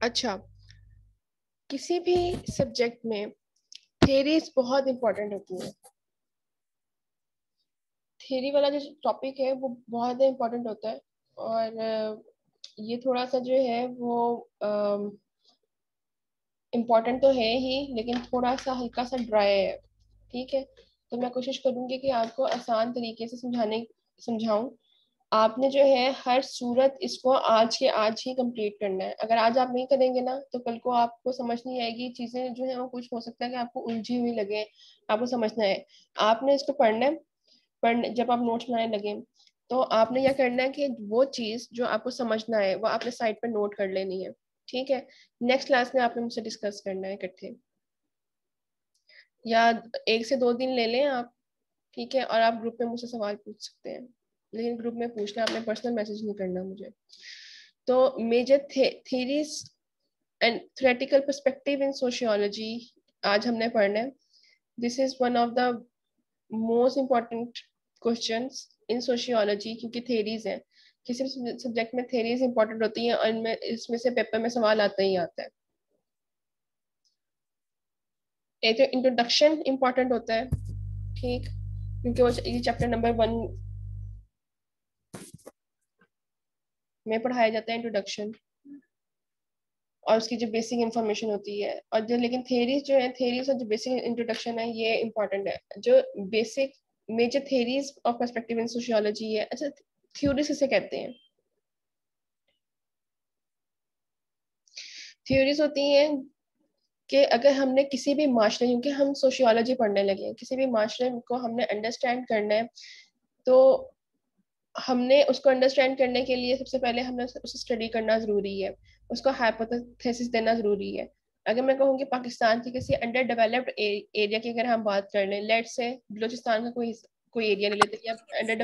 अच्छा, किसी भी सब्जेक्ट में थेरीज बहुत इंपॉर्टेंट होती है। थ्योरी वाला जो टॉपिक है वो बहुत इंपॉर्टेंट होता है। और ये थोड़ा सा जो है वो इम्पोर्टेंट तो है ही, लेकिन थोड़ा सा हल्का सा ड्राई है। ठीक है, तो मैं कोशिश करूंगी कि आपको आसान तरीके से समझाऊं। आपने जो है हर सूरत इसको आज के आज ही कंप्लीट करना है। अगर आज आप नहीं करेंगे ना तो कल को आपको समझ नहीं आएगी। चीजें जो है वो कुछ हो सकता है कि आपको उलझी हुई लगे। आपको समझना है, आपने इसको पढ़ना है। जब आप नोट्स बनाने लगे तो आपने क्या करना है कि वो चीज जो आपको समझना है वो आपने साइड पे नोट कर लेनी है। ठीक है, नेक्स्ट क्लास में आपने मुझसे डिस्कस करना है इकट्ठे, या 1 से 2 दिन ले लें आप। ठीक है, और आप ग्रुप में मुझसे सवाल पूछ सकते हैं, लेकिन ग्रुप में पूछना, आपने पर्सनल मैसेज नहीं करना मुझे। तो major theories and theoretical perspective in sociology आज हमने पढ़ना है। This is one of the most important questions in sociology, क्योंकि थेरीज है। किसी भी सब्जेक्ट में थेरीज इंपॉर्टेंट होती हैं और इनमें इसमें से पेपर में सवाल आता ही आता है। एक तो इंट्रोडक्शन इंपॉर्टेंट होता है, ठीक, क्योंकि वो ये चैप्टर नंबर 1 में पढ़ाया जाता है इंट्रोडक्शन, और उसकी जो बेसिक इंफॉर्मेशन होती है। और जो लेकिन थेरीज जो है, थेरीज और जो बेसिक इंट्रोडक्शन है ये इंपॉर्टेंट है। जो basic major theories of perspective in sociology है। अच्छा, थ्योरीज किसे कहते हैं? थ्योरीज होती हैं कि अगर हमने किसी भी माशरे, क्योंकि हम सोशियोलॉजी पढ़ने लगे हैं, किसी भी माशरे को हमने अंडरस्टैंड करना है, तो हमने उसको अंडरस्टैंड करने के लिए सबसे पहले हमने उसे स्टडी करना जरूरी है। उसको हाइपोथेसिस देना जरूरी है। अगर मैं कहूँ कि पाकिस्तान के किसी अंडर डेवलप्ड एरिया की अगर हम बात कर लें, लेट से बलूचिस्तान का कोई कोई एरिया ले लेते हैं, या अंडर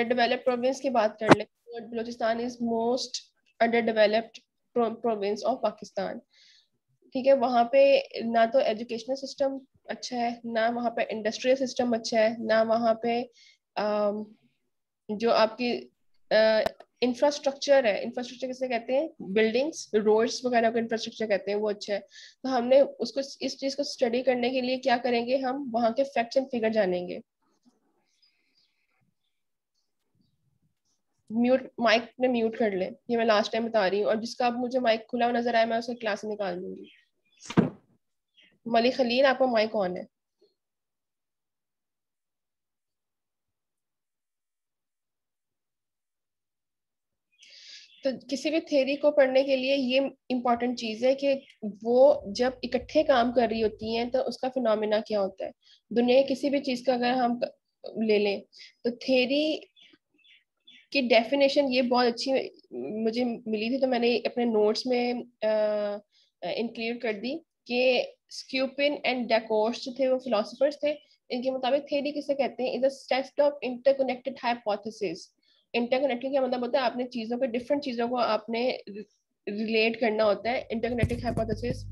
डेवलप्ड प्रोविंस की बात कर लें, तो Balochistan is most under developed province of Pakistan. ठीक है, वहाँ पे ना तो एजुकेशनल सिस्टम अच्छा है, ना वहाँ पे इंडस्ट्रियल सिस्टम अच्छा है, ना वहाँ पे अम, जो आपकी इंफ्रास्ट्रक्चर है, इंफ्रास्ट्रक्चर किसे कहते हैं, बिल्डिंग्स रोड्स वगैरह को इंफ्रास्ट्रक्चर कहते हैं, वो अच्छा है। तो हमने उसको इस चीज को स्टडी करने के लिए क्या करेंगे, हम वहाँ के फैक्ट्स एंड फिगर जानेंगे। म्यूट माइक ने म्यूट कर ले, ये मैं लास्ट टाइम बता रही हूँ, और जिसका अब मुझे माइक खुला हुआ नजर आया मैं उसे क्लास से निकाल दूंगी। मलिक खलील, आपका माइक ऑन है। तो किसी भी थ्योरी को पढ़ने के लिए ये इम्पोर्टेंट चीज है कि वो जब इकट्ठे काम कर रही होती हैं तो उसका फिनोमिना क्या होता है। दुनिया की किसी भी चीज का अगर हम ले लें, तो थ्योरी की डेफिनेशन ये बहुत अच्छी मुझे मिली थी, तो मैंने अपने नोट्स में इंक्लूड कर दी कि स्क्यूपिन एंड डेकोर्स जो थे वो फिलोसफर्स थे। इनके मुताबिक थ्योरी किसे कहते हैं, is a set of interconnected hypothesis. Interconnected क्या मतलब होता है, आपने चीजों को, डिफरेंट चीजों को आपने रिलेट करना होता है। इंटरकनेक्टेड हाइपोथेसिस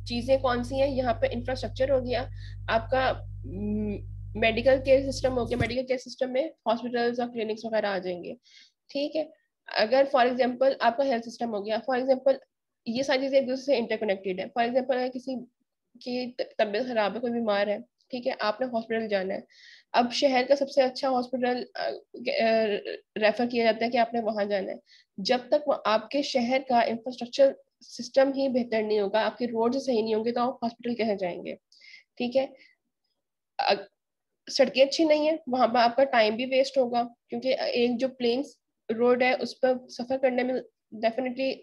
चीजें कौन सी हैं, यहाँ पे इंफ्रास्ट्रक्चर हो गया आपका, मेडिकल केयर सिस्टम हो गया, मेडिकल केयर सिस्टम में हॉस्पिटल्स और क्लिनिक्स वगैरह आ जाएंगे। ठीक है, अगर फॉर एग्जांपल आपका हेल्थ सिस्टम हो गया, फॉर एग्जांपल ये सारी चीजें एक दूसरे से इंटरकनेक्टेड है। फॉर एग्जांपल अगर किसी की तबीयत खराब है, कोई बीमार है, ठीक है, आपने हॉस्पिटल जाना है। अब शहर का सबसे अच्छा हॉस्पिटल रेफर किया जाता है कि आपने वहां जाना है। जब तक आपके शहर का इंफ्रास्ट्रक्चर सिस्टम ही बेहतर नहीं होगा, आपके रोड सही नहीं होंगे, तो आप हॉस्पिटल कैसे जाएंगे। ठीक है, सड़कें अच्छी नहीं है, वहां पर आपका टाइम भी वेस्ट होगा, क्योंकि एक जो प्लेन रोड है उस पर सफर करने में डेफिनेटली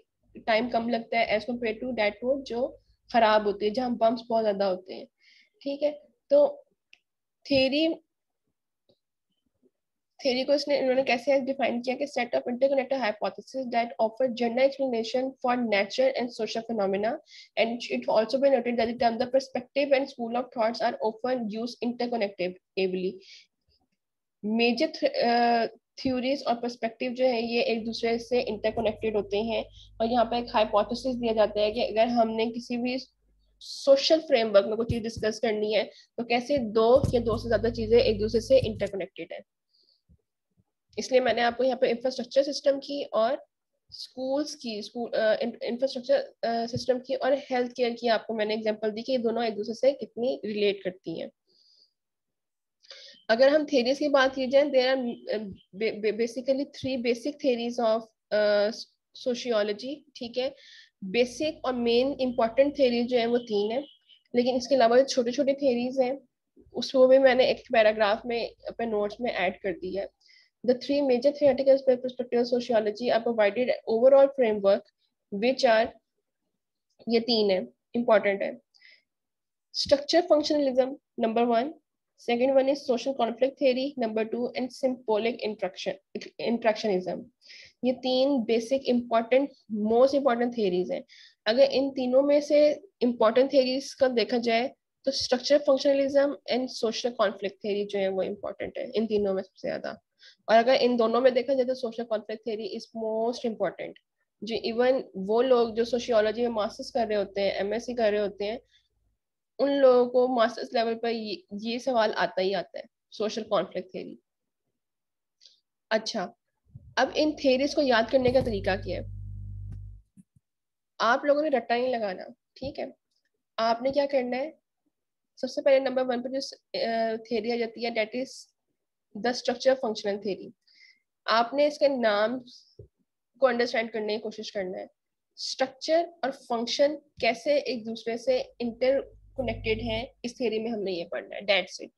टाइम कम लगता है as compare to that road जो खराब होती है, जहाँ बम्प्स बहुत ज्यादा होते हैं। ठीक है, तो थ्योरी थ्योरी को इसने इन्होंने कैसे डिफाइन किया कि set of interconnected hypothesis that offer general explanation for natural and social phenomena, and it also been noted that the term the perspective and school of thoughts are often used interconnectively. Major theories और perspective जो है ये एक दूसरे से interconnected होते हैं। और यहाँ पर एक हाइपोथेसिस दिया जाता है कि अगर हमने किसी भी सोशल फ्रेमवर्क में कोई चीज डिस्कस करनी है तो कैसे दो या दो से ज्यादा चीजें एक दूसरे से इंटरकनेक्टेड है। इसलिए मैंने आपको यहाँ पे इंफ्रास्ट्रक्चर सिस्टम की और स्कूल्स की इंफ्रास्ट्रक्चर सिस्टम की और हेल्थ केयर की आपको मैंने एग्जांपल दी कि ये दोनों एक दूसरे से कितनी रिलेट करती हैं। अगर हम थेरीज की बात की जाए, there are basically 3 basic theories of sociology, ठीक है। बेसिक और मेन इंपॉर्टेंट थेरीज जो है वो 3 है, लेकिन इसके अलावा छोटे छोटे थेरीज हैं, उसको भी मैंने एक पैराग्राफ में अपने नोट्स में ऐड कर दिया है। The 3 major theoretical perspectives of sociology are provided overall framework, which are ये 3 है, important है। Structure functionalism, number 1. Second one is social conflict theory, number 2, and symbolic interactionism. ये 3 basic important most important theories हैं। अगर इन तीनों में से important theories का देखा जाए तो structure functionalism and social conflict theory जो है वो इम्पोर्टेंट है इन तीनों में सबसे ज्यादा। और अगर इन दोनों में देखा जाए तो social conflict theory is most important. जो इवन वो लोग जो सोशियोलॉजी में मास्टर्स कर रहे होते हैं, एमएससी कर रहे होते हैं, उन लोगों को मास्टर्स लेवल पर ये सवाल आता ही आता है, सोशल कॉन्फ्लिक्ट थ्योरी। अच्छा, अब इन थ्योरीज को याद करने का तरीका क्या है? आप लोगों ने रट्टा नहीं लगाना, ठीक है। आपने क्या करना है, सबसे पहले नंबर 1 पर जो थ्योरी आ जाती है, that is the structure functional theory. आपने इसके नाम को अंडरस्टैंड करने की कोशिश करना है। स्ट्रक्चर और फंक्शन कैसे एक दूसरे से इंटर कनेक्टेड हैं, इस थ्योरी में हमने ये पढ़ना है, दैट्स इट।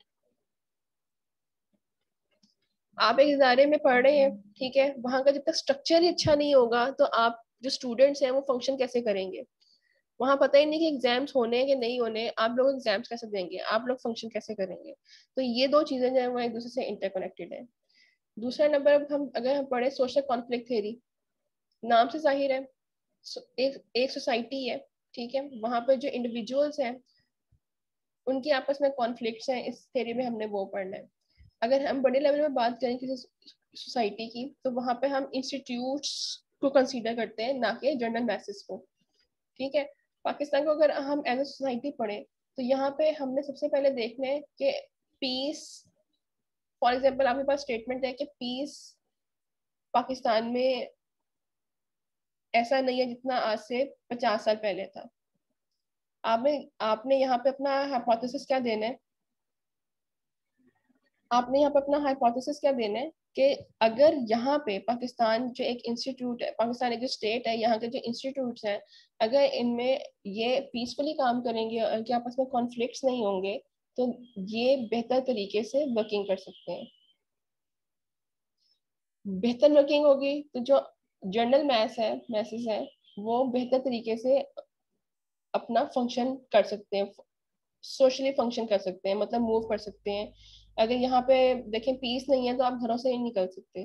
आप एक इदारे में पढ़ रहे हैं, ठीक है, वहां का जब तक स्ट्रक्चर ही अच्छा नहीं होगा तो आप जो स्टूडेंट्स हैं वो फंक्शन कैसे करेंगे? वहां पता ही नहीं कि एग्जाम्स होने हैं कि नहीं होने, आप लोग एग्जाम्स कैसे देंगे, आप लोग फंक्शन कैसे करेंगे? तो ये दो चीजें जो है वो एक दूसरे से इंटरकनेक्टेड है। दूसरा नंबर, हम अगर हम पढ़े सोशल कॉन्फ्लिक्ट थ्योरी, नाम से जाहिर है एक सोसाइटी है, ठीक है, वहां पर जो इंडिविजुअल्स हैं उनकी आपस में कॉन्फ्लिक्ट्स हैं, इस थ्योरी में हमने वो पढ़ना है। अगर हम बड़े लेवल में बात करें किसी सोसाइटी की, तो वहां पे हम इंस्टीट्यूट्स को कंसीडर करते हैं, ना कि जनरल मैसेज को, ठीक है। पाकिस्तान को अगर हम एज ए सोसाइटी पढ़े तो यहाँ पे हमने सबसे पहले देखना है कि पीस, फॉर एग्जाम्पल आपके पास स्टेटमेंट है कि पीस पाकिस्तान में ऐसा नहीं है जितना आज से 50 साल पहले था। आपने आपने यहाँ पे अपना हाइपोथेसिस क्या देना है? आपने यहाँ पे अपना हाइपोथेसिस क्या देना है कि अगर यहाँ पे पाकिस्तान जो एक इंस्टीट्यूट है, पाकिस्तान एक जो स्टेट है, यहाँ के जो इंस्टीट्यूट्स हैं, अगर इनमें ये पीसफुली काम करेंगे और इनके आपस में कॉन्फ्लिक्ट्स नहीं होंगे तो ये बेहतर तरीके से वर्किंग कर सकते हैं। बेहतर वर्किंग होगी तो जो जनरल मैसेज है वो बेहतर तरीके से अपना फंक्शन कर सकते हैं, सोशली फंक्शन कर सकते हैं, मतलब मूव कर सकते हैं। अगर यहाँ पे देखें पीस नहीं है तो आप घरों से नहीं निकल सकते,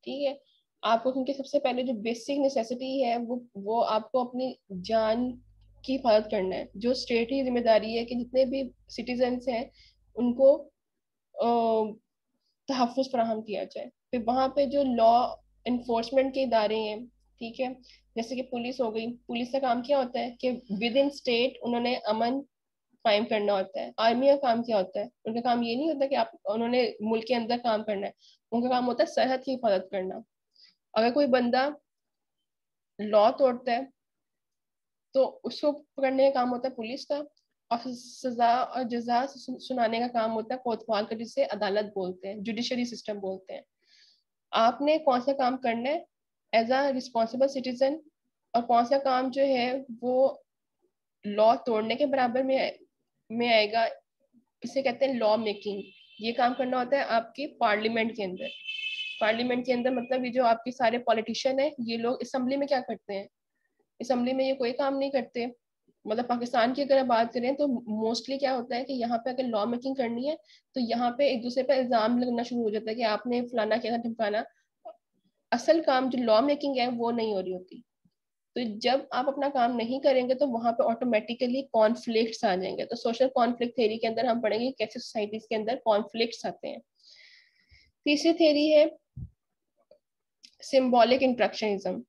ठीक है। आपको क्योंकि सबसे पहले जो बेसिक नेसेसिटी है वो आपको अपनी जान की हिफाजत करना है। जो स्टेट की जिम्मेदारी है कि जितने भी सिटीजन्स हैं उनको तहफ़्फ़ुज़ फराहम किया जाए। फिर वहाँ पे जो लॉ इन्फोर्समेंट के इदारे हैं, ठीक है, जैसे कि पुलिस हो गई, पुलिस का काम क्या होता है कि विद इन स्टेट उन्होंने अमन कायम करना होता है। आर्मी का काम क्या होता है? उनका काम ये नहीं होता कि आप उन्होंने मुल्क के अंदर काम करना है, उनका काम होता है सरहद की हिफाजत करना। अगर कोई बंदा लॉ तोड़ता है तो उसको पकड़ने का काम होता है पुलिस का, और सजा और जजा सुनाने का काम होता है कोतवाल का, जिसे अदालत बोलते हैं, जुडिशरी सिस्टम बोलते हैं। आपने कौन सा काम करना है एज अ रिस्पॉन्सिबल सिटीजन, और कौन सा काम जो है वो लॉ तोड़ने के बराबर में आएगा, इसे कहते हैं लॉ मेकिंग। ये काम करना होता है आपकी पार्लियामेंट के अंदर। पार्लियामेंट के अंदर मतलब ये जो आपके सारे पॉलिटिशियन है, ये लोग असेंबली में क्या करते हैं? असेंबली में ये कोई काम नहीं करते। मतलब पाकिस्तान की अगर बात करें तो मोस्टली क्या होता है कि यहाँ पे अगर लॉ मेकिंग करनी है तो यहाँ पे एक दूसरे पे इल्जाम लगना शुरू हो जाता है कि आपने फलाना किया, ढिमकाना। असल काम जो लॉ मेकिंग है वो नहीं हो रही होती। तो जब आप अपना काम नहीं करेंगे तो वहां पे ऑटोमेटिकली कॉन्फ्लिक्ट्स आ जाएंगे। तो सोशल कॉन्फ्लिक्ट थ्योरी के अंदर हम पढ़ेंगे कैसे सोसाइटीज के अंदर कॉन्फ्लिक्ट्स आते हैं। तीसरी थ्योरी है सिंबॉलिक इंट्रैक्शनिज्म।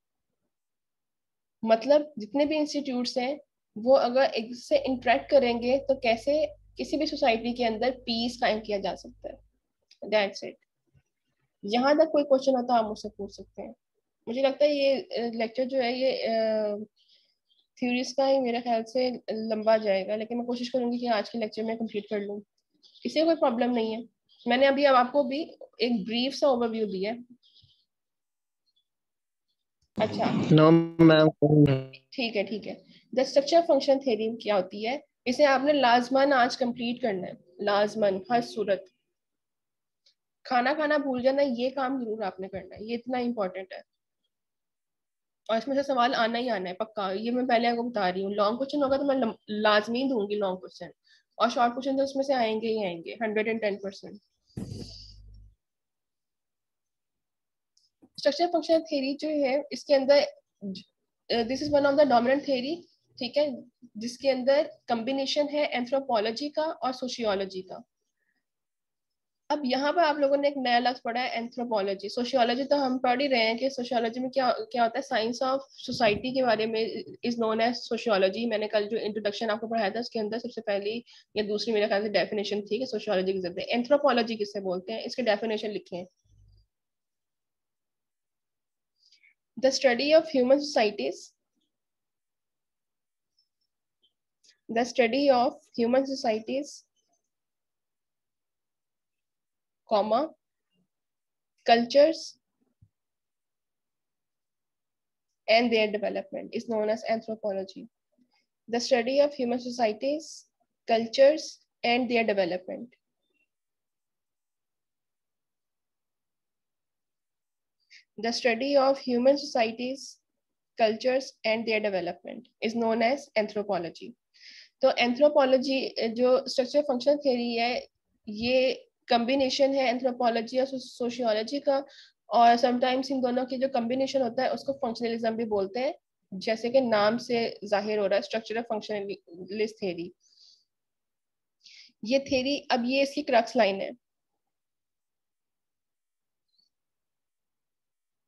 मतलब जितने भी इंस्टीट्यूट्स हैं वो अगर एक से इंटरेक्ट करेंगे तो कैसे किसी भी सोसाइटी के अंदर पीस कायम किया जा सकता है, दैट्स इट। यहाँ तक कोई क्वेश्चन हो तो आप मुझसे पूछ सकते हैं। मुझे लगता है ये लेक्चर जो है ये थ्योरीज का ही मेरे ख्याल से लंबा जाएगा, लेकिन मैं कोशिश करूंगी कि आज के लेक्चर में कंप्लीट कर लूँ। इससे कोई प्रॉब्लम नहीं है। मैंने अभी अब आपको भी एक ब्रीफ सा ओवरव्यू दिया है। अच्छा नो मैम। ठीक है ठीक है। द स्ट्रक्चर फंक्शन थ्योरी क्या होती है, इसे आपने लाजमन आज कंप्लीट करना है, लाजमन हर सूरत। खाना खाना भूल जाना ये काम जरूर आपने करना है, ये इतना इंपॉर्टेंट है। और इसमें से सवाल आना ही आना है पक्का, ये मैं पहले आपको बता रही हूँ। लॉन्ग क्वेश्चन होगा तो मैं लाजमी दूंगी लॉन्ग क्वेश्चन, और शॉर्ट क्वेश्चन तो उसमें से आएंगे ही आएंगे 110%। स्ट्रक्चर फंक्शन थ्योरी जो है इसके अंदर this is one of the dominant theory, ठीक है, जिसके अंदर कॉम्बिनेशन है एंथ्रोपोलॉजी का और सोशियोलॉजी का। अब यहाँ पर आप लोगों ने एक नया लफ्ज पढ़ा है एंथ्रोपोलॉजी। सोशियोलॉजी तो हम पढ़ ही रहे हैं कि सोशियोलॉजी में क्या क्या होता है, साइंस ऑफ सोसाइटी के बारे में इज नोन एज सोशियोलॉजी। मैंने कल जो इंट्रोडक्शन आपको पढ़ाया था उसके अंदर सबसे पहली या दूसरी मेरे ख्याल से डेफिनेशन थी कि सोशियोलॉजी किसे बोलते हैं। एंथ्रोपोलॉजी किसे बोलते हैं, इसके डेफिनेशन लिखे हैं। The study of human societies, the study of human societies comma cultures and their development is known as anthropology. The study of human societies, cultures, and their development. The study of human societies, cultures, and their development is known as anthropology. तो anthropology जो structure function theory है, ये combination है anthropology और sociology का। और sometimes in दोनों की जो कॉम्बिनेशन होता है उसको फंक्शनलिज्म भी बोलते हैं, जैसे कि नाम से जाहिर हो रहा है, स्ट्रक्चरल फंक्शनलिस्ट थ्योरी। ये थ्योरी, अब ये इसकी क्रक्स लाइन है,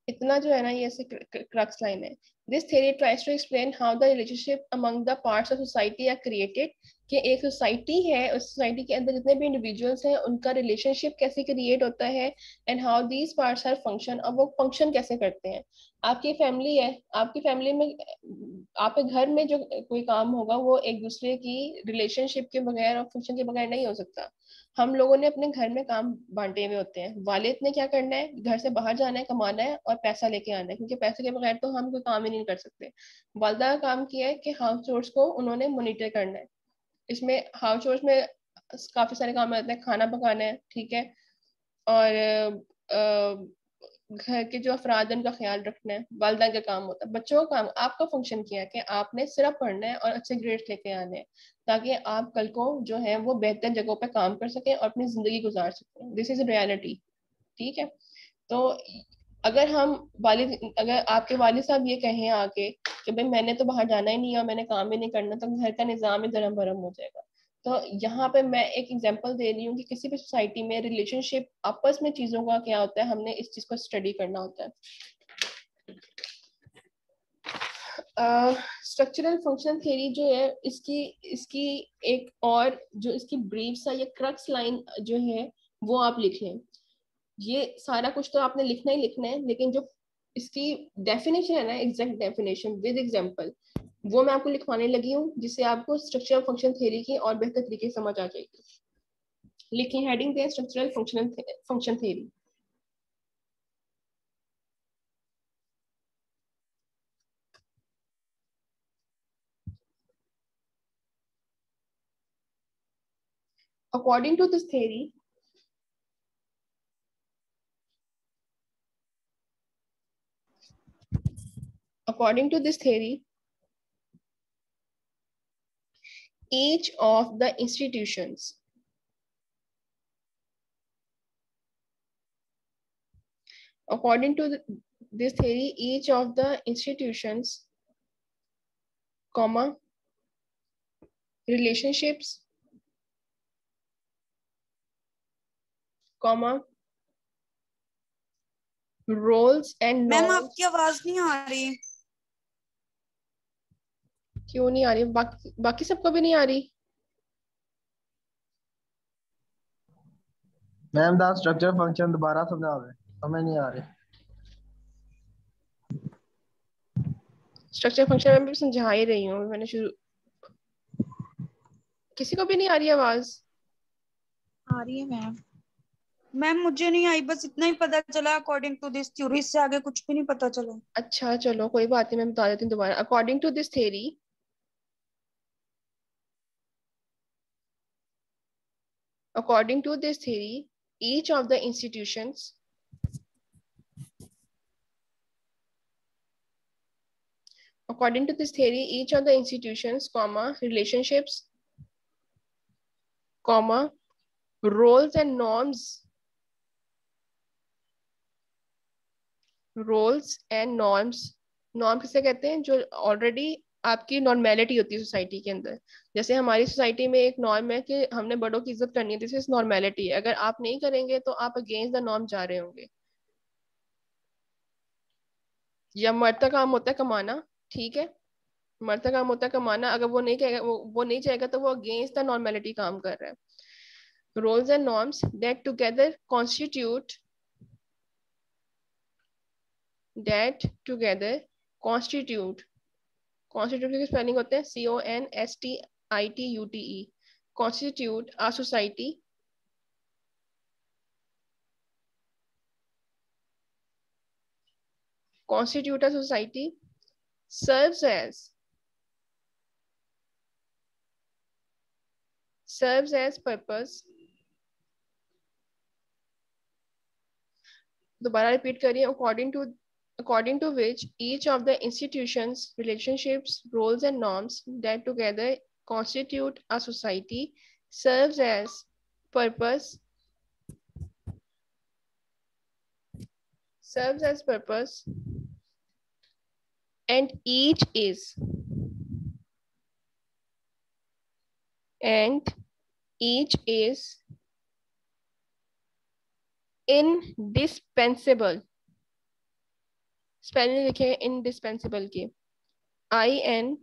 इतना जो है ना, ये क्रक्स लाइन है। This theory tries to explain how the relationship among the parts of society are created, कि एक सोसाइटी है, उस सोसाइटी के अंदर जितने भी इंडिविजुअल्स हैं उनका रिलेशनशिप कैसे क्रिएट होता है, and how these parts are function, और वो फंक्शन कैसे करते हैं। आपकी फैमिली है, आपकी फैमिली में आपके घर में जो कोई काम होगा वो एक दूसरे की रिलेशनशिप के बगैर और फंक्शन के बगैर नहीं हो सकता। हम लोगों ने अपने घर में काम बांटे हुए होते हैं। वालिद ने क्या करना है, घर से बाहर जाना है, कमाना है और पैसा लेके आना है, क्योंकि पैसे के बगैर तो हम कोई काम ही नहीं कर सकते। वालदा का काम किया है कि हाउस चोर्स को उन्होंने मॉनिटर करना है। इसमें हाउस चोर्स में काफी सारे काम आते हैं, खाना पकाना है, ठीक है, और घर के जो अफराद हैं उनका ख्याल रखना है, वालदा का काम होता है। बच्चों का काम, आपका फंक्शन किया है कि आपने सिर्फ पढ़ना है और अच्छे ग्रेड्स लेके आने हैं, ताकि आप कल को जो है वो बेहतर जगहों पे काम कर सकें और अपनी जिंदगी गुजार सकें। दिस इज रियलिटी, ठीक है। तो अगर हम वालिद, अगर आपके वालिद साहब ये कहें आके कि भाई मैंने तो बाहर जाना ही नहीं है और मैंने काम ही नहीं करना, तो घर का निजाम ही दरम भरम हो जाएगा। तो यहाँ पे मैं एक एग्जांपल दे रही हूँ कि किसी भी सोसाइटी में रिलेशनशिप आपस में चीजों का क्या होता है, हमने इस चीज को स्टडी करना होता है। स्ट्रक्चरल फंक्शन थ्योरी जो है, इसकी इसकी एक और जो इसकी ब्रीफ सा या क्रक्स लाइन जो है वो आप लिख लें। ये सारा कुछ तो आपने लिखना ही लिखना है, लेकिन जो इसकी डेफिनेशन है ना, एग्जैक्ट डेफिनेशन विद एग्जांपल, वो मैं आपको लिखवाने लगी हूँ, जिससे आपको स्ट्रक्चरल फंक्शन थ्योरी की और बेहतर तरीके से समझ आ जाएगी। लिखिए हेडिंग पे structural function theory. According to this theory, according to this theory, each of the institutions, according to this theory, each of the institutions, comma, relationships, comma, roles and ma'am norms। आपकी आवाज नहीं आ रही। क्यों नहीं आ रही? बाकी सबको भी नहीं आ रही? मैम द स्ट्रक्चर फंक्शन दोबारा समझाओगे? हमें नहीं आ रही। स्ट्रक्चर फंक्शन में भी समझा ही रही हूँ मैंने शुरू। किसी को भी नहीं आ रही आवाज? आ रही है मैम। मैम मुझे नहीं आई, बस इतना ही पता चला अकॉर्डिंग टू दिस थ्योरी, इससे आगे कुछ भी नहीं पता चला। अच्छा चलो कोई बात नहीं, मैं बता देती हूँ दोबारा। According to this theory, according to this theory, each of the institutions according to this theory, each of the institutions, comma, relationships, comma, roles and norms, roles and norms, norm किसे कहते हैं? जो ऑलरेडी आपकी normality होती है society के अंदर। जैसे हमारी सोसाइटी में एक नॉर्म है कि हमने बड़ों की इज्जत करनी है, दिस इज नॉर्मेलिटी है। अगर आप नहीं करेंगे तो आप अगेंस्ट द नॉर्म जा रहे होंगे। या मर्द का काम होता है कमाना, ठीक है, मर्द का काम होता है कमाना, अगर वो नहीं कहेगा, वो नहीं चाहेगा तो वो अगेंस्ट द नॉर्मेलिटी काम कर रहा है। Roles and norms that together constitute constitute की स्पेलिंग होते हैं CONSTITUTE, constitute a society, constitute a society, serves as purpose। दोबारा रिपीट करिए। according to which each of the institutions, relationships, roles and norms that together constitute a society serves as purpose and each is indispensable। Spelling लिखे indispensable के, INDISPENSABLE,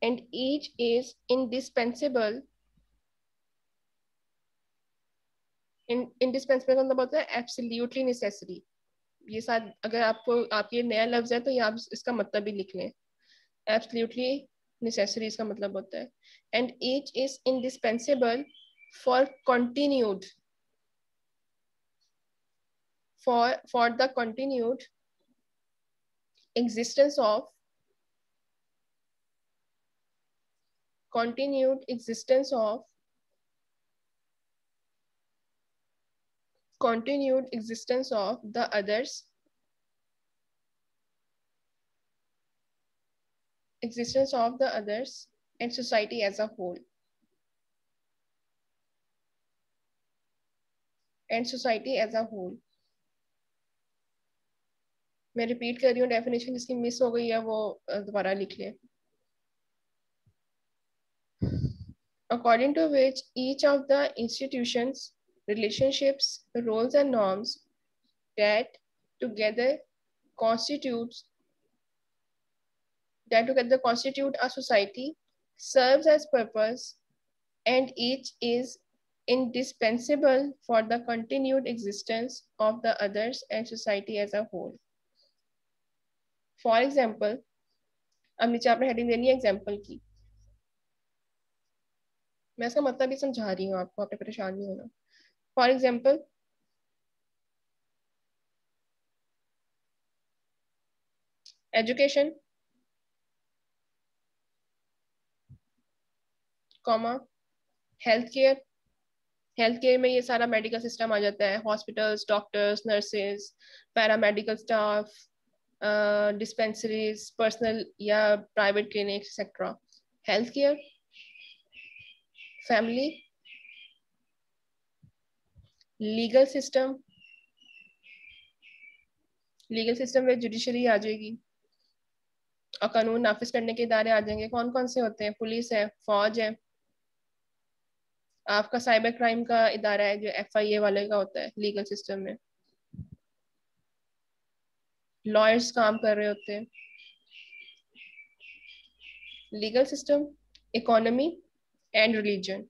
and each is indispensable। indispensable का मतलब होता है absolutely necessary। ये साथ अगर आपको आपके नया लफ्ज है तो ये आप इसका मतलब भी लिख लें। absolutely necessary इसका मतलब होता है। and each is indispensable for continued for the existence of continued existence of the others, and society as a whole, मैं रिपीट कर रही हूँ, डेफिनेशन जिसकी मिस हो गई है वो दोबारा लिख लें। according to which each of the institutions, relationships, roles and norms that together constitute a society serves as purpose, and each is indispensable for the continued existence of the others and society as a whole। For example, अब नीचे आपने heading देनी है example की, मैं इसका मतलब भी समझा रही हूँ आपको, आपने परेशान नहीं होना। For example, education, comma, health care. Health care में ये सारा मेडिकल सिस्टम आ जाता है, hospitals, doctors, nurses, paramedical staff, dispensaries, personal या private clinic etcetera. Health care, family, legal system में जुडिशरी आ जाएगी और कानून नाफिज करने के इदारे आ जाएंगे। कौन कौन से होते हैं? पुलिस है, फौज है, आपका साइबर क्राइम का इदारा है जो FIA वाले का होता है लीगल सिस्टम में, लॉयर्स काम कर रहे होते हैं, legal system, economy and religion.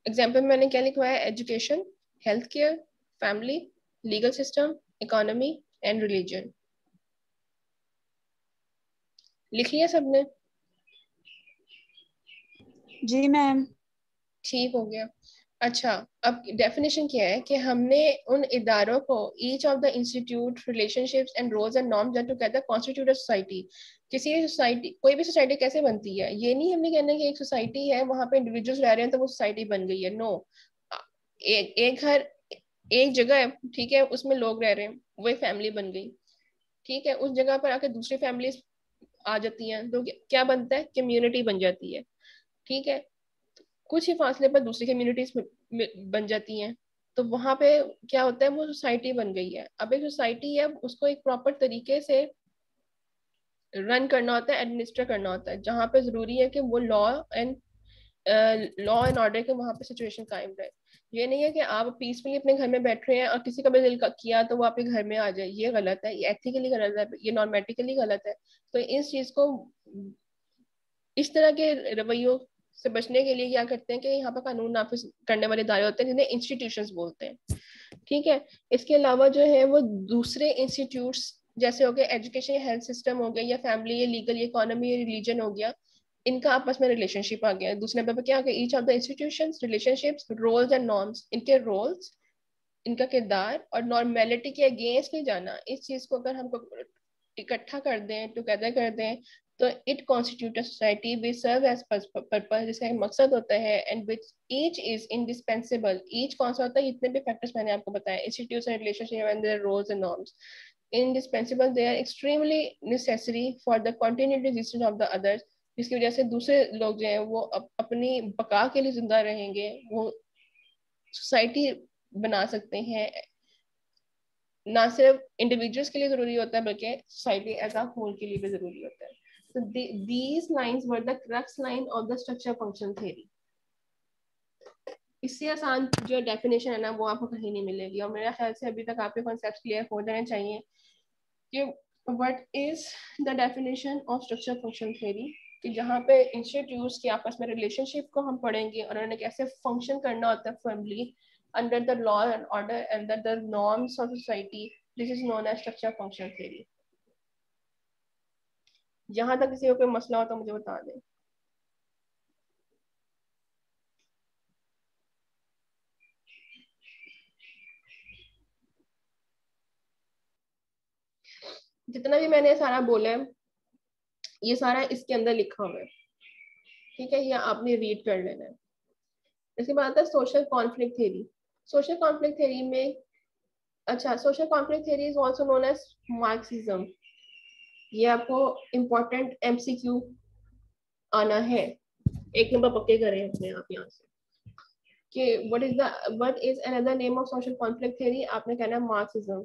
Example में मैंने क्या लिखवाया है? Education, health care, family, legal system, economy and religion. लिख लिया सबने? जी मैम। ठीक हो गया। अच्छा, अब डेफिनेशन क्या है कि हमने उन इदारों को, each of the institute, relationships and roles and norms that together constitute a society. किसी सोसाइटी, कोई भी सोसाइटी कैसे बनती है? ये नहीं हमने कहना कि एक सोसाइटी है, वहां पे इंडिविजुअल्स रह रहे हैं तो वो सोसाइटी बन गई है। नो, एक घर, एक जगह है, ठीक है, उसमें लोग रह रहे हैं, वो एक फैमिली बन गई। ठीक है, उस जगह पर आके दूसरी फैमिलीज आ जाती हैं तो क्या बनता है? कम्युनिटी बन जाती है। ठीक है, कुछ ही फासले पर दूसरी कम्युनिटीज बन जाती हैं, तो वहां पे क्या होता है? वो सोसाइटी बन गई है। अब एक सोसाइटी है, उसको एक प्रॉपर तरीके से रन करना होता है, एडमिनिस्टर करना होता है, जहाँ पे जरूरी है कि वो लॉ एंड ऑर्डर के वहां पे सिचुएशन कायम रहे। ये नहीं है कि आप पीसफुली अपने घर में बैठ रहे हैं और किसी का भी दिल किया तो वो आपके घर में आ जाए। ये गलत है, ये एथिकली गलत है, ये नॉर्मेटिकली गलत है। तो इस चीज को, इस तरह के रवैयों से बचने के लिए क्या करते हैं कि यहाँ पर कानून नाफिज करने वाले इदारे होते हैं जिन्हें इंस्टीट्यूशंस बोलते हैं। ठीक है, इसके अलावा जो है वो दूसरे इंस्टीट्यूट्स जैसे हो गए एजुकेशन, हेल्थ सिस्टम हो गया, या फैमिली, या लीगल, इकोनॉमी, या रिलीजन हो गया, इनका आपस में रिलेशनशिप आ गया। दूसरे नंबर पर क्या आ गया? Each of the institutions, relationships, roles and norms, इनके रोल्स, इनका किरदार और नॉर्मेलिटी के अगेंस्ट नहीं जाना। इस चीज को अगर हम इकट्ठा कर दें, टुगेदर कर दें, तो it constitute a society which serve as purpose, जिसका एक मकसद होता है, and which each is indispensable. Each कौन सा होता है? इतने भी फैक्टर्स मैंने आपको बताया, institutes and relationship and their roles and norms. indispensable, they are extremely necessary for the continued existence of the others, जिसकी वजह से दूसरे लोग जो हैं वो अपनी बका के लिए जिंदा रहेंगे, वो सोसाइटी बना सकते हैं। ना सिर्फ इंडिविजुअल्स के लिए जरूरी होता है बल्कि सोसाइटी एज अ होल के लिए भी जरूरी होता है। So these lines were the crux line of the structure function theory. इससे आसान जो डेफिनेशन है ना वो आपको कहीं नहीं मिलेगी, और मेरे ख्याल से अभी तक आपके कॉन्सेप्ट क्लियर हो जाने चाहिए कि what is the definition of structure function theory, कि जहाँ पे इंस्टीट्यूट्स के आपस में रिलेशनशिप को हम पढ़ेंगे और उन्होंने कैसे फंक्शन करना होता है firmly under the law and order, under the norms of society. This is known as structure function theory. जहां तक किसी को कोई मसला हो तो मुझे बता दें। जितना भी मैंने सारा बोला है ये सारा इसके अंदर लिखा हुआ है, ठीक है, ये आपने रीड कर लेना है। इसके बाद आता है social conflict theory. Social conflict theory में, अच्छा, social conflict theory is also known as Marxism. ये आपको इम्पोर्टेंट एमसीक्यू आना है, एक नंबर पक्के करें अपने आप यहाँ से कि what is another name of social conflict theory. आपने कहना है मार्क्सिज्म।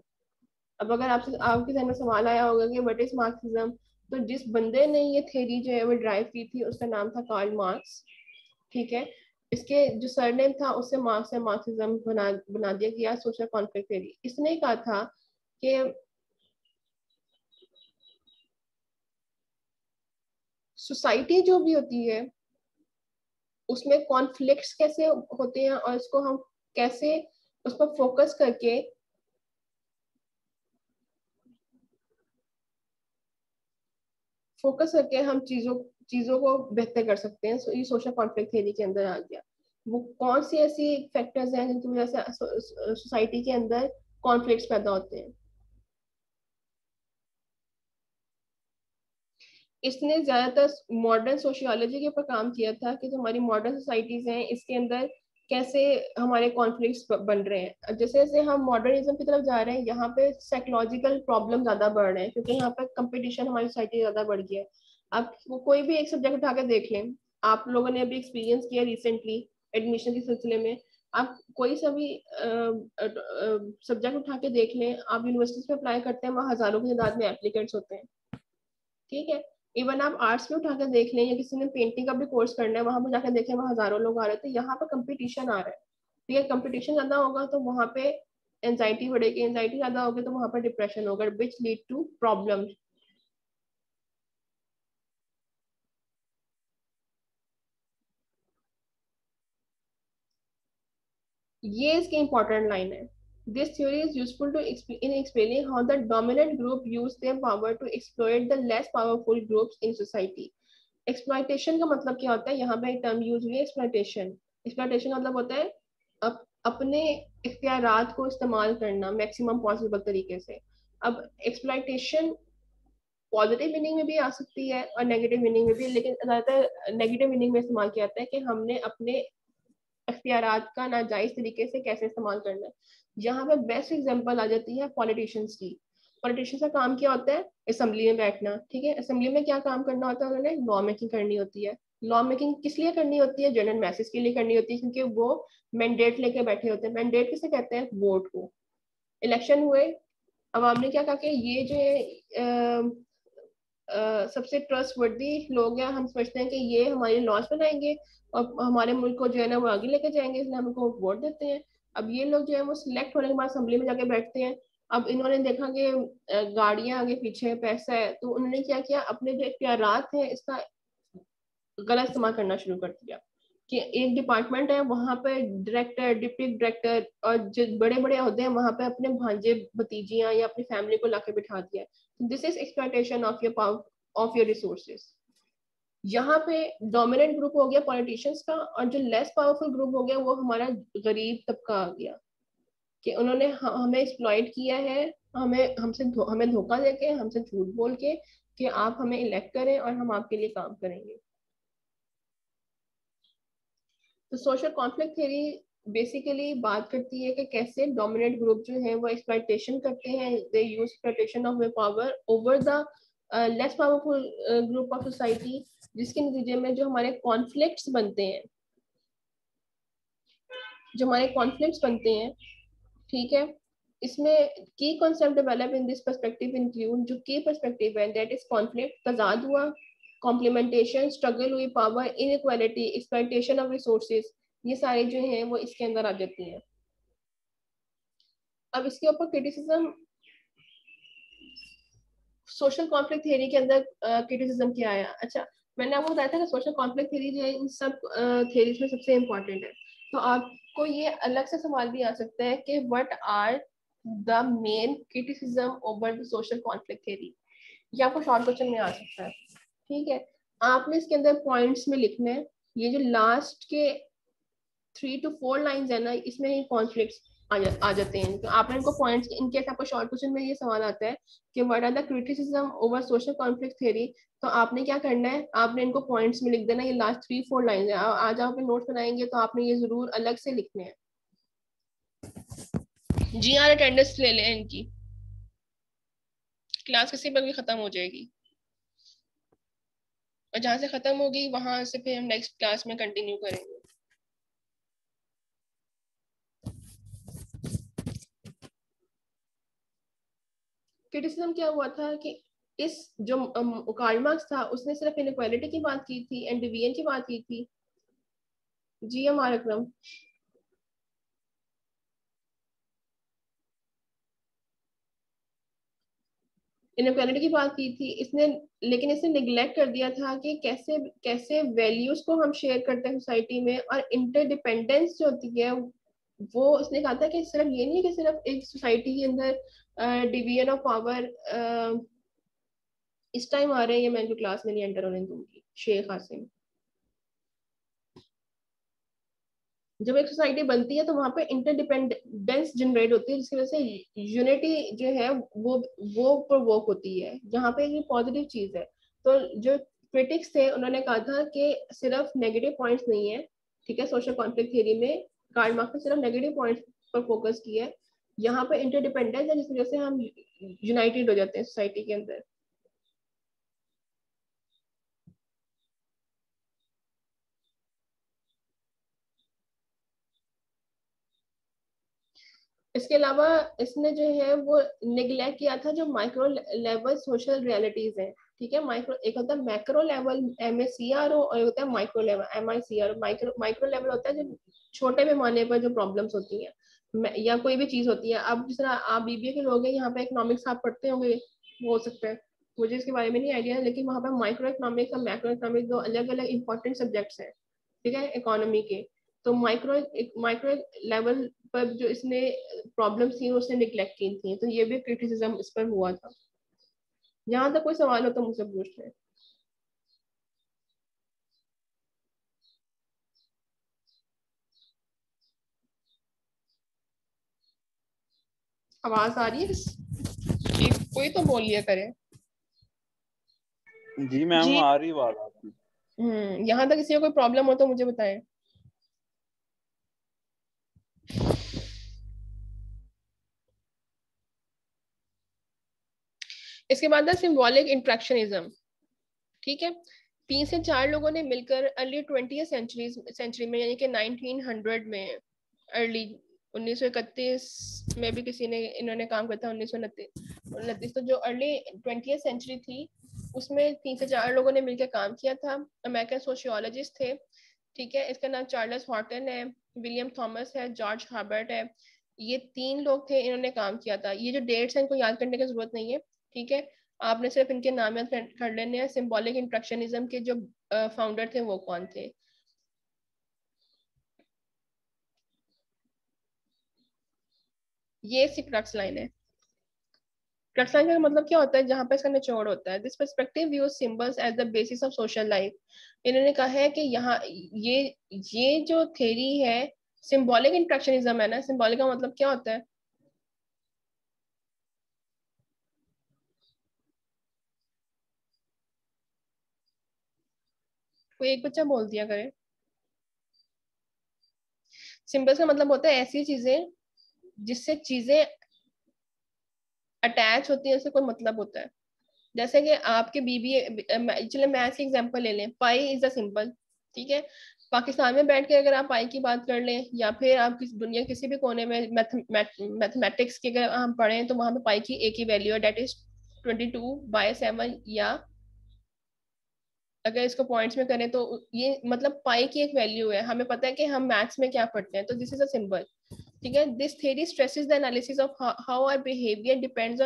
अब अगर आपसे आपके ध्यान में सवाल आया होगा कि व्हाट इज मार्क्सिज्म, तो जिस बंदे ने ये थ्योरी जो है वो ड्राइव की थी उसका नाम था कार्ल मार्क्स। ठीक है, इसके जो सरनेम था उससे मार्क्स से मार्क्सिज्म बना दिया गया सोशल कॉन्फ्लिक्ट थ्योरी। इसने कहा था कि सोसाइटी जो भी होती है उसमें कॉन्फ्लिक्ट्स कैसे होते हैं और इसको हम कैसे उस पर फोकस करके हम चीजों चीजों को बेहतर कर सकते हैं। ये सोशल कॉन्फ्लिक्ट थ्योरी के अंदर आ गया। वो कौन सी ऐसी फैक्टर्स हैं जिनकी वजह से सोसाइटी के अंदर कॉन्फ्लिक्ट्स पैदा होते हैं। इसने ज्यादातर मॉडर्न सोशियोलॉजी के ऊपर काम किया था कि जो हमारी मॉडर्न सोसाइटीज हैं इसके अंदर कैसे हमारे कॉन्फ्लिक्ट्स बन रहे हैं। जैसे जैसे हम मॉडर्निज्म की तरफ जा रहे हैं यहाँ पे साइकोलॉजिकल प्रॉब्लम ज्यादा बढ़ रहे हैं क्योंकि यहाँ पे कंपटीशन हमारी सोसाइटी ज्यादा बढ़ गया है। आप कोई भी एक सब्जेक्ट उठा के देख लें, आप लोगों ने अभी एक्सपीरियंस किया रिसेंटली एडमिशन के सिलसिले में, आप कोई सा भी सब्जेक्ट उठा के देख लें, आप यूनिवर्सिटीज में अप्लाई करते हैं वहाँ हजारों की तादाद में एप्लीकेंट्स होते हैं। ठीक है, इवन आप आर्ट्स में उठा कर देख लें या किसी ने पेंटिंग का भी कोर्स करना है वहां पर जाकर देखें वहां हजारों लोग आ रहे हैं, तो यहाँ पर कंपटीशन आ रहा है। ठीक है, कंपटीशन ज्यादा होगा तो वहां पे एंजाइटी बढ़ेगी, एंजाइटी ज्यादा होगी तो वहां पर डिप्रेशन होगा, विच लीड टू प्रॉब्लम। ये इसकी इंपॉर्टेंट लाइन है। This theory is useful to in explaining how the dominant group use their power to exploit the less powerful groups in society. Exploitation का मतलब क्या होता है, यहाँ पे एक टर्म यूज हुई है एक्सप्लॉइटेशन। एक्सप्लॉइटेशन का मतलब होता है अपने इख्तियारात को इस्तेमाल करना मैक्सिमम पॉसिबल तरीके से। अब एक्सप्लॉइटेशन पॉजिटिव मीनिंग में भी आ सकती है और नेगेटिव मीनिंग में भी, लेकिन ज्यादातर नेगेटिव मीनिंग में इस्तेमाल किया जाता है कि हमने अपने अख्तियारात का नाजायज तरीके से कैसे इस्तेमाल करना है। यहाँ पे बेस्ट एग्जांपल आ जाती है पॉलिटिशियंस की। पॉलिटिशियंस का काम क्या होता है, असेंबली में बैठना, ठीक है। असेंबली में क्या काम करना होता है, उन्होंने लॉ मेकिंग करनी होती है। लॉ मेकिंग किस लिए करनी होती है, जनरल मैसेज के लिए करनी होती है, क्योंकि वो मैंडेट लेके बैठे होते हैं। मैंडेट किसे कहते हैं, वोट को। इलेक्शन हुए, अवाम ने क्या कहा कि ये जो है सबसे ट्रस्टवर्दी लोग हैं, हम समझते हैं कि ये हमारे लॉज बनाएंगे और हमारे मुल्क को जो है ना वो आगे लेके जाएंगे, इसलिए हम उनको वोट देते हैं। अब ये लोग जो है वो सिलेक्ट होने के बाद असेंबली में जाके बैठते हैं। अब इन्होंने देखा कि गाड़ियां आगे पीछे पैसा है, तो उन्होंने क्या किया, अपने जो इख्तियारात है इसका गलत इस्तेमाल करना शुरू कर दिया। कि एक डिपार्टमेंट है वहां पे डायरेक्टर, डिप्टी डायरेक्टर और जो बड़े बड़े होते हैं वहां पे अपने भांजे भतीजियां या अपनी फैमिली को लाके बिठा दिया। This is exploitation of your power, of your resources. यहाँ पे डोमिनेंट ग्रुप हो गया पॉलिटिशियंस का, और जो लेस पावरफुल ग्रुप हो गया वो हमारा गरीब तबका आ गया। कि उन्होंने हमें एक्सप्लॉइट किया है, हमें धोखा देके, हमसे झूठ बोल के कि आप हमें इलेक्ट करें और हम आपके लिए काम करेंगे। तो सोशल कॉन्फ्लिक्ट थ्योरी बेसिकली बात करती है कि कैसे डोमिनेंट ग्रुप जो है वो एक्सप्लॉइटेशन करते हैं, they use exploitation of power over the less powerful group of society, जिसके नतीजे में जो हमारे कॉन्फ्लिक्ट्स बनते हैं, ठीक है। इसमें की concept develop in this perspective include, जो की पर्सपेक्टिव है दैट इज कॉन्फ्लिक्ट, तजाद हुआ, कॉम्प्लीमेंटेशन, स्ट्रगल हुई, power inequality, exploitation of resources, ये सारे जो हैं वो इसके अंदर आ जाती हैं। अब इसके ऊपर क्रिटिसिज्म, सोशल कॉन्फ्लिक्ट थ्योरी के अंदर क्रिटिसिज्म क्या आया। अच्छा, मैंने आपको बताया था कि सोशल कॉन्फ्लिक्ट थ्योरी जो है इन सब थ्योरीज में सबसे इम्पोर्टेंट है। तो आपको ये अलग से सवाल भी आ सकता है कि what are the main criticism over the social conflict theory. ये आपको शॉर्ट क्वेश्चन में आ सकता है, ठीक है। आपने इसके अंदर पॉइंट्स में लिखना है, ये जो लास्ट के 3 to 4 लाइंस है ना, इसमें ही कॉन्फ्लिक्ट्स आ जाते हैं। तो आपने इनको पॉइंट्स, इनकेस आपको शॉर्ट क्वेश्चन में ये सवाल आता है कि what are the criticism over social conflict theory, तो आपने क्या करना है, आपने इनको पॉइंट्स में लिख देना। ये लास्ट 3-4 लाइन है, आज आप नोट्स बनाएंगे तो आपने ये जरूर अलग से लिखने हैं। जी हाँ, अटेंडेंस ले लें इनकी, क्लास किसी पर भी खत्म हो जाएगी और जहां से खत्म होगी वहां से फिर हम नेक्स्ट क्लास में कंटिन्यू करेंगे। क्रिटिसिज्म क्या हुआ था कि इस जो कार्ल मार्क्स था उसने सिर्फ इनइक्वालिटी की बात की थी एंड डिवीजन की बात की थी। जी हमारा क्रम, इनइक्वालिटी की बात की थी इसने, लेकिन इसने निग्लेक्ट कर दिया था कि कैसे कैसे वैल्यूज को हम शेयर करते हैं सोसाइटी में, और इंटरडिपेंडेंस जो होती है वो उसने कहा था कि सिर्फ ये नहीं है कि सिर्फ एक सोसाइटी के अंदर डिवीजन ऑफ पावर। इस टाइम आ रहे हैं, ये मैं जो क्लास में नहीं एंटर होने दूंगी, शेख हासिम। जब एक सोसाइटी बनती है तो वहां पे इंटरडिपेंडेंस जनरेट होती है, जिसकी वजह से यूनिटी जो है वो प्रोवोक होती है, जहाँ पे ये पॉजिटिव चीज है। तो जो क्रिटिक्स थे उन्होंने कहा था कि सिर्फ नेगेटिव पॉइंट्स नहीं है, ठीक है। सोशल कॉन्फ्लिक्ट थ्योरी में कार्ल मार्क्स ने सिर्फ नेगेटिव पॉइंट्स पर फोकस किया है, यहाँ पे इंटरडिपेंडेंस है जिस वजह से हम यूनाइटेड हो जाते हैं सोसाइटी के अंदर। इसके अलावा इसने जो है वो निगलेक्ट किया था जो माइक्रो लेवल सोशल रियलिटीज हैं, ठीक है। माइक्रो, एक होता है मैक्रो लेवल MACRO और एक होता है micro level MICRO। Micro level होता है जो छोटे पैमाने पर जो प्रॉब्लम्स होती हैं, या कोई भी चीज होती है। अब जिस तरह आप बीबीए के लोग हैं, यहाँ पे इकोनॉमिक्स आप पढ़ते होंगे, वो हो सकता है, मुझे इसके बारे में नहीं आइडिया है, लेकिन वहाँ पे माइक्रो इकोनॉमिक्स और मैक्रो इकोनॉमिक्स दो अलग अलग इंपॉर्टेंट सब्जेक्ट्स हैं, ठीक है, इकोनॉमी के। तो माइक्रो माइक्रो लेवल पर जो इसने प्रॉब्लम्स थी उसने निग्लेक्ट की थी, तो ये भी क्रिटिसिज्म इस पर हुआ था। यहाँ तक कोई सवाल हो तो मुझसे पूछ लें। आवाज आ रही है? कोई तो बोल लिया करे। जी मैम, जी आ रही बात आपकी। यहाँ तक किसी को कोई प्रॉब्लम हो तो मुझे बताएं। इसके बाद है सिंबॉलिक इंट्रैक्शनिज्म, ठीक है। 3 से 4 लोगों ने मिलकर अर्ली 20th सेंचुरी में, यानी कि 1900 में, अर्ली 1931 में भी किसी ने इन्होंने काम करता है, 1929, तो जो अर्ली 20th सेंचुरी थी उसमें 3 से 4 लोगों ने मिलकर काम किया था। अमेरिकन सोशियोलॉजिस्ट थे, ठीक है। इसका नाम चार्ल्स हॉटन है, विलियम थॉमस है, जॉर्ज हर्बर्ट है। ये 3 लोग थे, इन्होंने काम किया था। ये जो डेट्स हैं इनको याद करने की जरूरत नहीं है, ठीक है। आपने सिर्फ इनके नाम याद कर लेने हैं। सिंबॉलिक इंट्रक्शनिज्म के जो फाउंडर थे वो कौन थे? ये इसकी क्रक्स लाइन है। क्रक्स लाइन का मतलब क्या होता है? जहां पे इसका निचोड़ होता है। This perspective views symbols as the basis of social life. इन्होंने कहा है कि यहाँ ये जो थ्योरी है, सिंबॉलिक इंट्रक्शनिज्म है ना, सिंबॉलिक का मतलब क्या होता है? कोई एक बच्चा बोल दिया करे। सिंबल्स का मतलब होता है ऐसी चीजें जिससे चीजें अटैच होती है, उससे कोई मतलब होता है। जैसे कि आपके बीबी, चलो मैथ्स की एग्जांपल ले लें, पाई इज अ सिंबल, ठीक है। पाकिस्तान में बैठ के अगर आप पाई की बात कर लें, या फिर आप दुनिया किसी भी कोने में मैथमेटिक्स की अगर हम पढ़ें, तो वहां पे पाई की एक ही वैल्यू है, डेट इज 22/7। या अगर इसको पॉइंट्स में करें तो ये मतलब पाई की एक वैल्यू है। हमें पता है कि हम मैथ्स में क्या पढ़ते हैं, तो दिस इज अ सिंबल, ठीक है। This theory stresses the analysis of how our behaviour depends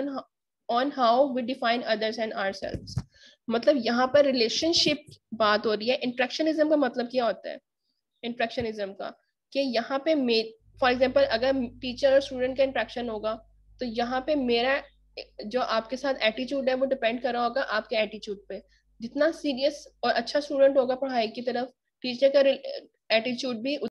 on how we define others and ourselves. मतलब यहाँ पर रिलेशनशिप बात हो रही है। इंट्रैक्शनिज्म का मतलब क्या होता है? इंट्रैक्शनिज्म का कि यहाँ पे फॉर एग्जांपल अगर टीचर और स्टूडेंट का इंट्रैक्शन होगा, तो यहाँ पे मेरा जो आपके साथ एटीट्यूड है वो डिपेंड कर रहा होगा आपके एटीट्यूड पे। जितना सीरियस और अच्छा स्टूडेंट होगा पढ़ाई की तरफ, टीचर का एटीट्यूड भी